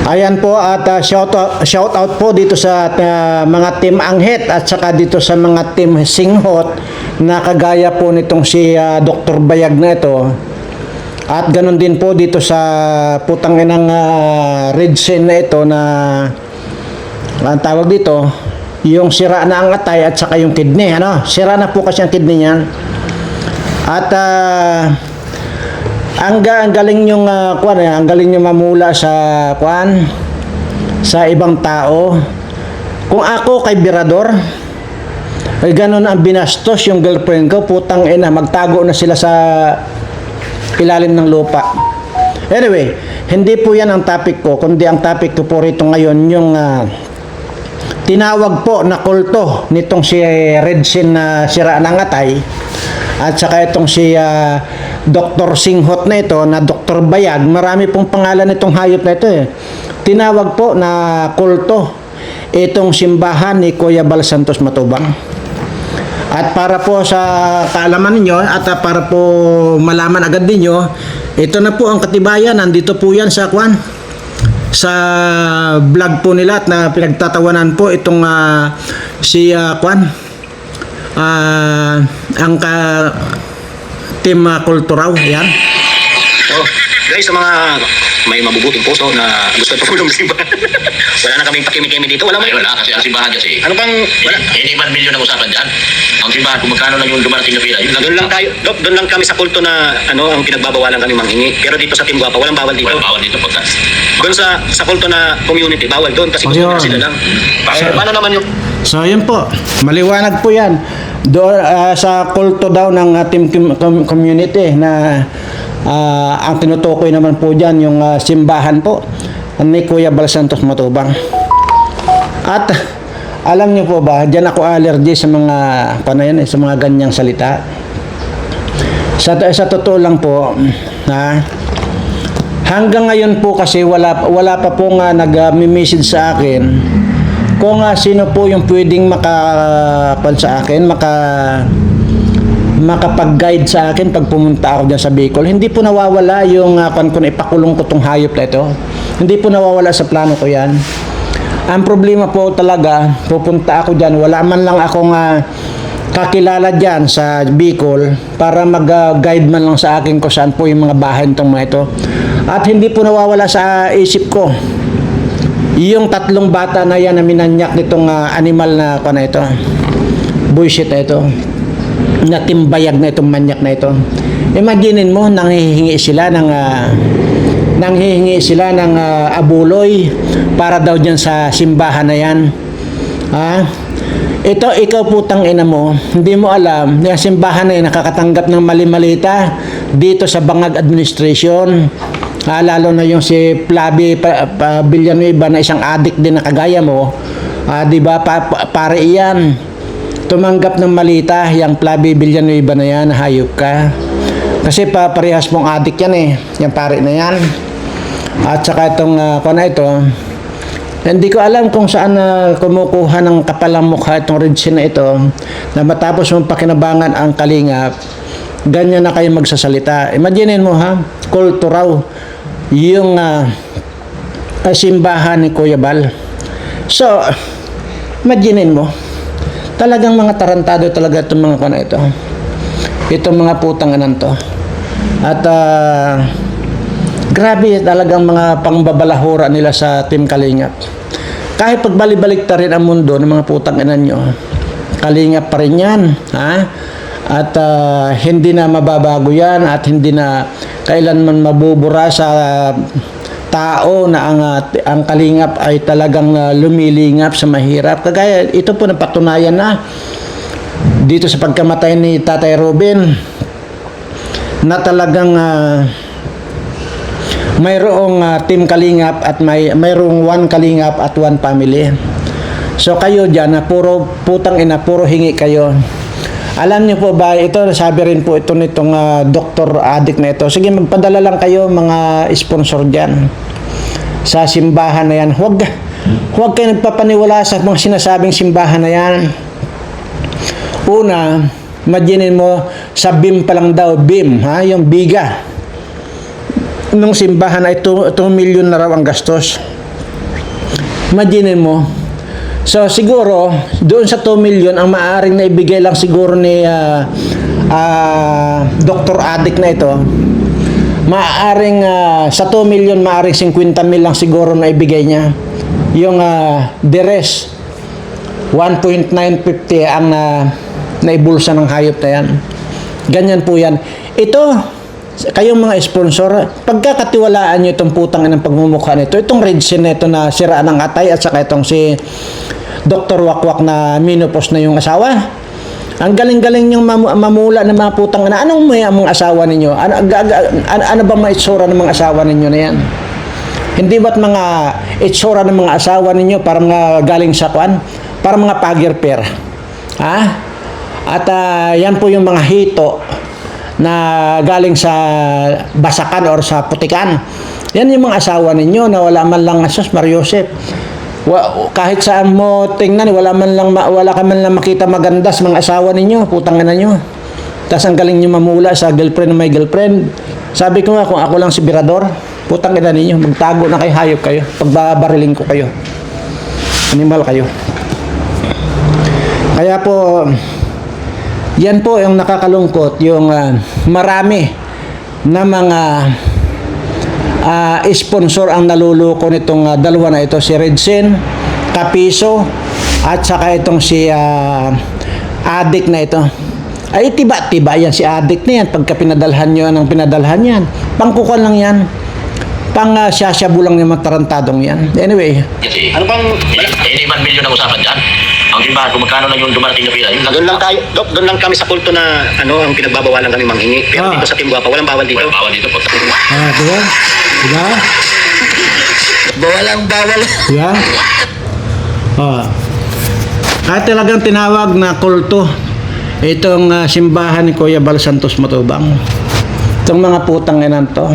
Ayan po at shout out po dito sa mga team Anghet at saka dito sa mga team Singhot na kagaya po nitong si Dr. Bayag na ito. At ganun din po dito sa putang inang Redsin na ito na ang tawag dito, yung sira na ang atay at saka yung kidney, ano? Sira na po kasi ang kidney niyan. At ang galing yung ang galing yung mamula sa sa ibang tao. Kung ako kay Birador, ay ganun ang binastos yung girlfriend ko, putang ina, magtago na sila sa ilalim ng lupa. Anyway, hindi po yan ang topic ko, kundi ang topic ko po rito ngayon yung tinawag po na kulto nitong si Redsin na sira ng atay at saka itong si Dr. Singhot na ito na Dr. Bayag. Marami pong pangalan itong hayop na ito eh. Tinawag po na kulto itong simbahan ni Kuya Bal Santos Matubang. At para po sa kaalaman ninyo at para po malaman agad ninyo, ito na po ang katibayan. Nandito po yan sa sa vlog po nila at na pinagtatawanan po itong si ang team Kulturaw. Yan. Oh, guys, sa mga may mabubuting puso na gusto ipulong sa simbahan. Wala na kaming pakimi-kimi dito. Wala kasi ang simbahan kasi. Ano bang wala? Hindi ba milyon ang usapan dyan? Ang simbahan, kung magkano lang yung dumarating na pila, yun lang. Doon lang tayo. Doon lang kami sa kulto na ang pinagbabawalan kami manghingi. Pero dito sa Team Guapa, walang bawal dito. Walang bawal dito pagka. Doon sa kulto na community, bawal doon kasi gusto nila sila lang. Paano naman yung So yun po, maliwanag po yan. Doon sa kulto daw ng team community na ang tinutukoy naman po dyan yung simbahan po ni Kuya Bal Santos Matubang. At alam niyo po ba, dyan ako allergy sa mga sa mga ganyang salita. Sa totoo lang po, hanggang ngayon po kasi wala pa po nga nag-message sa akin kung sino po yung pwedeng sa akin, makapag-guide sa akin pag pumunta ako dyan sa Bicol. Hindi po nawawala yung kung ipakulong ko tong hayop na ito. Hindi po nawawala sa plano ko yan. Ang problema po talaga, pupunta ako dyan, wala man lang akong kakilala dyan sa Bicol para mag-guide man lang sa akin kung saan po yung mga bahay nitong mga ito. At hindi po nawawala sa isip ko yung 3 bata na yan na minanyak nitong animal na ito, bullshit na ito, na timbayag na itong manyak na ito. Imaginin mo, nanghihingi sila ng abuloy para daw dyan sa simbahan na yan. Ito, ikaw putang ina mo, hindi mo alam na simbahan na yan nakakatanggap ng mali-malita dito sa Bangag Administration. Lalo na yung si Flavie Villanueva na isang addict din na kagaya mo. Di ba, pare iyan. Tumanggap ng malita yung Flavie Villanueva na yan, hayop ka. Kasi parehas mong addict yan eh, yung pare na yan. At saka itong ito, hindi ko alam kung saan kumukuha ng kapalang mukha itong Redsin na ito na matapos mong pakinabangan ang kalingap, ganyan na kayo magsasalita. Imaginin mo kulto raw yung simbahan ni Kuya Bal. So, imaginin mo, talagang mga tarantado talaga itong mga ito. Itong mga putang anan to. At grabe talagang mga pangbabalahura nila sa Team Kalingap. Kahit pagbalik-balik ta rin ang mundo ng mga putang inan nyo, Kalingap pa rin yan. At hindi na mababago yan at hindi na kailanman mabubura sa tao na ang Kalingap ay talagang lumilingap sa mahirap. Kagaya ito po napatunayan na dito sa pagkamatay ni Tatay Robin na talagang mayroong Team Kalingap at mayroong 1 Kalingap at 1 family. So kayo dyan na puro putang ina, puro hingi kayo. Alam niyo po ba, ito sabi rin po ito nitong Dr. Addict na ito. Sige, magpadala lang kayo mga sponsor dyan sa simbahan na yan. Huwag kayo nagpapaniwala sa mga sinasabing simbahan na yan. Una, imaginin mo, sa BIM pa lang daw, BIM, yung biga. Nung simbahan ay 2 million na raw ang gastos. Imagine mo. So siguro doon sa 2 million ang maaaring naibigay lang siguro ni Dr. Adik na ito. Maaaring sa 2 million maaaring 50 mil lang siguro na ibigay niya. Yung the rest 1.950 ang naibulsa ng hayop na yan. Ganyan po yan. Ito, kayong mga sponsor, pagkakatiwalaan nyo itong putang ng pagmumukha nito, itong Redsin na ito na siraan ng atay at saka itong si Dr. Wakwak na minupos na yung asawa. Ang galing-galing yung mamula ng mga putang na. Anong may mga asawa ninyo? Ano ba mga itsura ng mga asawa ninyo na yan? Hindi ba't mga itsura ng mga asawa ninyo para mga galing sa kuan? Para mga pagirper. Ha? At yan po yung mga hito na galing sa basakan or sa putikan. Yan yung mga asawa ninyo na wala man lang asos Mariosep. Kahit saan mo tingnan, wala ka man lang makita maganda sa mga asawa ninyo, putang ina nyo. Tapos ang galing nyo mamula sa girlfriend na may girlfriend. Sabi ko nga, kung ako lang si Birador, putang ina ninyo, magtago na kayo, hayop kayo. Pagbabariling ko kayo. Animal kayo. Kaya po, yan po yung nakakalungkot, yung marami na mga sponsor ang naluluko nitong dalawa na ito, si Redsin, Kapiso, at saka itong si Adik na ito. Ay, tiba-tiba yan si Adik na yan. Pagka pinadalhan nyo ng pinadalhan yan, pangkukan lang yan. Pang-syasyabo lang yung matarantadong yan. Anyway. Kasi, Ano bang... hindi man milyon ang usapan dyan. Ang simbahan, kung magkano lang yung dumarating na pila, yun lang. Doon lang tayo, Dok, doon lang kami sa kulto na ang pinagbabawalan kami manghingi. Pero dito sa Timbuapa, walang bawal dito. Walang bawal dito po. Diba? Diba? Walang bawal. Diba? At talagang tinawag na kulto itong simbahan ni Kuya Bal Santos Matubang. Itong mga putang inan to.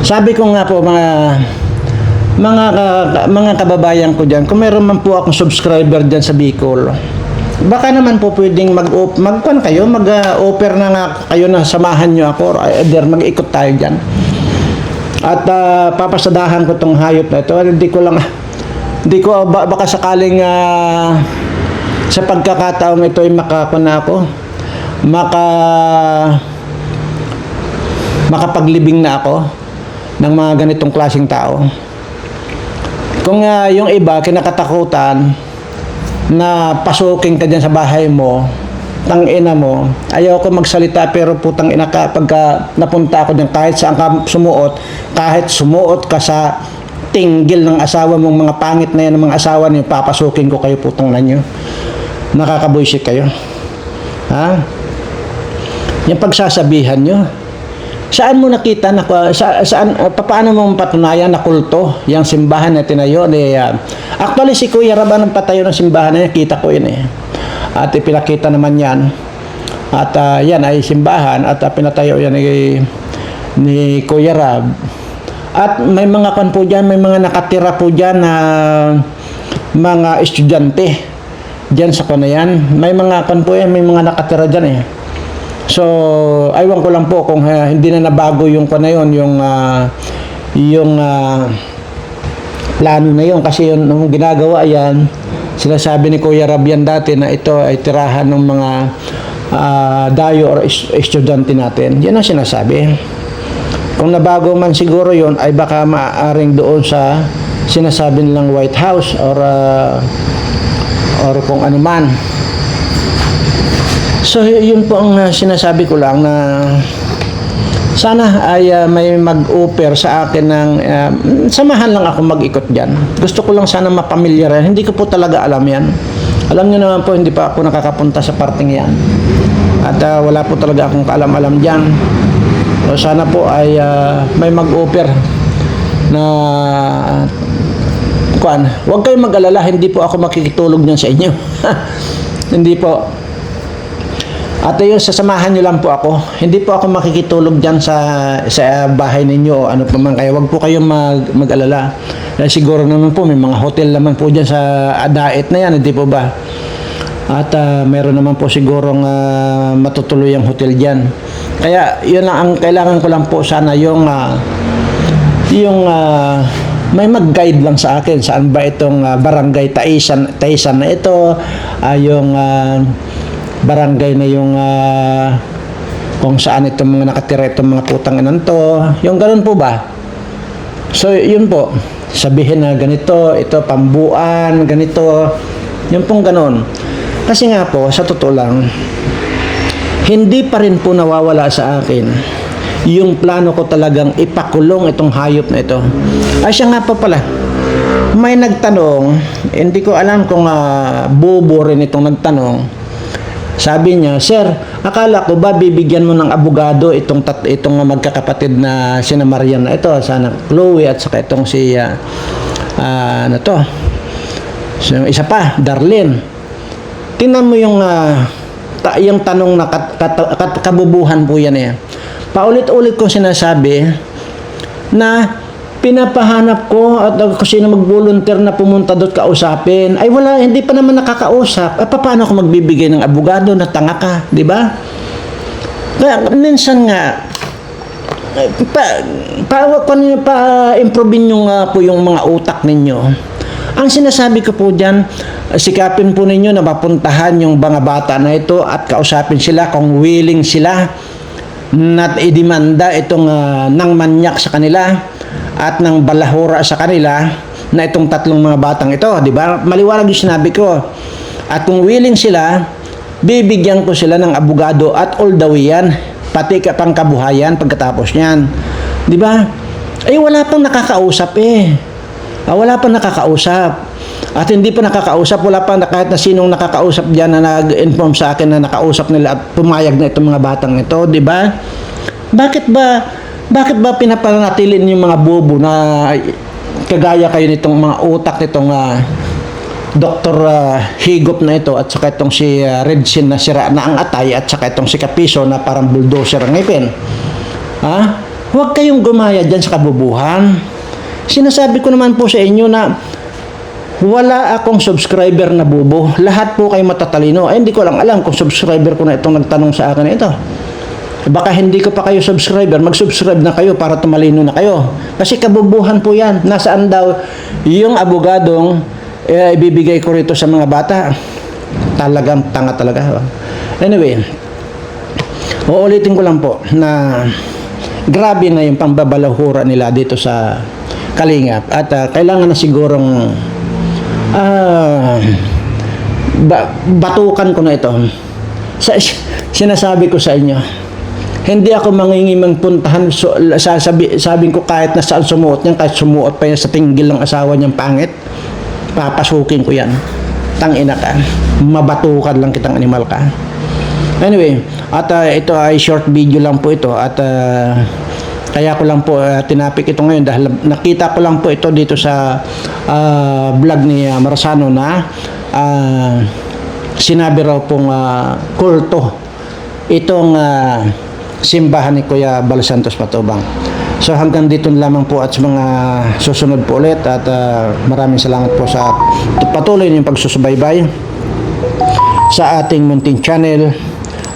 Sabi ko nga po mga kababayan ko dyan, kung meron man po akong subscriber dyan sa Bicol, baka naman po pwedeng mag-offer na nga kayo na samahan nyo ako or either mag-ikot tayo dyan. At papasadahan ko tong hayop na ito. Baka sakaling sa pagkakataong ito ay makapaglibing na ako ng mga ganitong klaseng tao. Kung yung iba kinakatakutan na pasukin ka dyan sa bahay mo, tangina mo, ayaw ko magsalita pero putang ina ka pagka napunta ako dyan, kahit saan ka sumuot, kahit sumuot ka sa tinggil ng asawa mong mga pangit na yan ng mga asawa niyo, papasukin ko kayo, putang na nyo. Nakakabuisit kayo. Ha? Yung pagsasabihan nyo, saan mo nakita na paano mo patunayan na kulto yung simbahan na tinayo actually si Kuya Raban ang patayo ng simbahan na kita ko yun at ipinakita naman yan at yan ay simbahan at pinatayo yan ni Kuya Rab at may mga kan po dyan, may mga nakatira po dyan na mga estudyante dyan sa kuna yan, may mga kan po yan, may mga nakatira dyan So, aywan ko lang po kung hindi na nabago yung ko na yun, yung plano na yun. Kasi yun, nung ginagawa yan, sinasabi ni Kuya Rabian dati na ito ay tirahan ng mga dayo or estudyante natin. Yan ang sinasabi. Kung nabago man siguro yun, ay baka maaaring doon sa sinasabi nilang White House or kung ano man. So, yun po ang sinasabi ko lang na sana ay may mag-offer sa akin ng samahan lang ako mag-ikot dyan. Gusto ko lang sana mapamilyar. Hindi ko po talaga alam yan. Alam nyo naman po, hindi pa ako nakakapunta sa parting yan. At wala po talaga akong kaalam-alam dyan. So, sana po ay may mag-offer na huwag kayong mag-alala, hindi po ako makikitulog niyan sa inyo. Hindi po. At yun, sasamahan nyo lang po ako. Hindi po ako makikitulog dyan sa bahay ninyo o ano pa man kayo. Huwag po kayong mag-alala. Siguro naman po, may mga hotel naman po dyan sa Adait na yan, hindi po ba? At meron naman po sigurong matutuloy ang hotel dyan. Kaya yun lang ang kailangan ko lang po sana yung may mag-guide lang sa akin saan ba itong barangay Taisan na ito, yung barangay na yung kung saan itong mga nakatira itong mga putang inan to, yung ganun po ba. So yun po, sabihin na ganito, ito Pambuan, ganito, yun pong ganun. Kasi nga po, sa totoo lang, hindi pa rin po nawawala sa akin yung plano ko talagang ipakulong itong hayop na ito. Ay siya nga pa pala, may nagtanong, hindi ko alam kung bobo rin itong nagtanong. Sabi niya, "Sir, akala ko ba bibigyan mo ng abogado itong magkakapatid na sina Marian na ito, sana Chloe at saka itong si ano to, so, yung isa pa, Darlene." Tingnan mo yung tanong na kabubuhan po yan eh. Paulit-ulit kong sinasabi na pinapahanap ko at kung sino mag-volunteer na pumunta doon kausapin. Ay wala, hindi pa naman nakakausap. Paano ako magbibigay ng abogado na tanga ka, di ba? Kaya minsan nga, pa-improve nyo nga po yung mga utak ninyo. Ang sinasabi ko po dyan, sikapin po ninyo na mapuntahan yung mga bata na ito at kausapin sila kung willing sila na idemanda itong nang manyak sa kanila at ng balahura sa kanila na itong tatlong mga batang ito, di ba? Maliwanag yung sinabi ko. At kung willing sila, bibigyan ko sila ng abogado at all the way yan, pati pang kabuhayan pagkatapos niyan. Di ba? Eh wala pang nakakausap eh. Wala pang nakakausap. At hindi pa nakakausap, wala pa kahit na sinong nakakausap diyan na nag-inform sa akin na nakausap nila at pumayag na itong mga batang ito, di ba? Bakit ba pinapanatili yung mga bobo na kagaya kayo nitong mga utak nitong Dr. Higop na ito at saka itong si Redsin na sira na ang atay at saka itong si Kapiso na parang bulldozer ang ngipin. Huwag kayong gumaya dyan sa kabubuhan. Sinasabi ko naman po sa inyo na wala akong subscriber na bobo. Lahat po kayo matatalino. Ay, hindi ko lang alam kung subscriber ko na itong nagtanong sa akin ito. Baka hindi ko pa kayo subscriber. Mag-subscribe na kayo para tumalino na kayo. Kasi kabubuhan po yan. Nasaan daw yung abogadong ibibigay ko rito sa mga bata? Talagang tanga talaga. Anyway, uulitin ko lang po na grabe na yung pambabalahura nila dito sa Kalingap. At kailangan na sigurong batukan ko na ito. Sinasabi ko sa inyo, hindi ako mangingimang puntahan. Sabihin ko kahit na saan sumuot niyan, kahit sumuot pa yan sa tinggil ng asawa niyang pangit, papasukin ko yan. Tangina ka, mabatukan lang kitang animal ka. Anyway, at ito ay short video lang po ito at kaya ko lang po tinapik ito ngayon dahil nakita ko lang po ito dito sa vlog ni Marzano na sinabi raw pong kulto itong simbahan ni Kuya Bal Santos Matubang. So hanggang dito lamang po at sa mga susunod po ulit at maraming salamat po sa patuloy niyong pagsusubaybay sa ating munting channel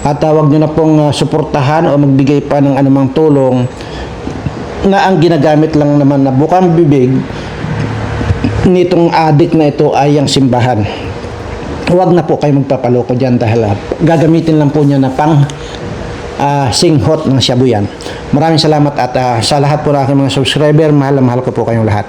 at huwag niyo na pong suportahan o magbigay pa ng anumang tulong na ang ginagamit lang naman na bukang bibig nitong adik na ito ay ang simbahan. Huwag na po kayo magpapaloko dyan dahil gagamitin lang po niya na pang singhot ng shabu yan. Maraming salamat at sa lahat po ng aking mga subscriber, mahal na mahal ko po kayong lahat.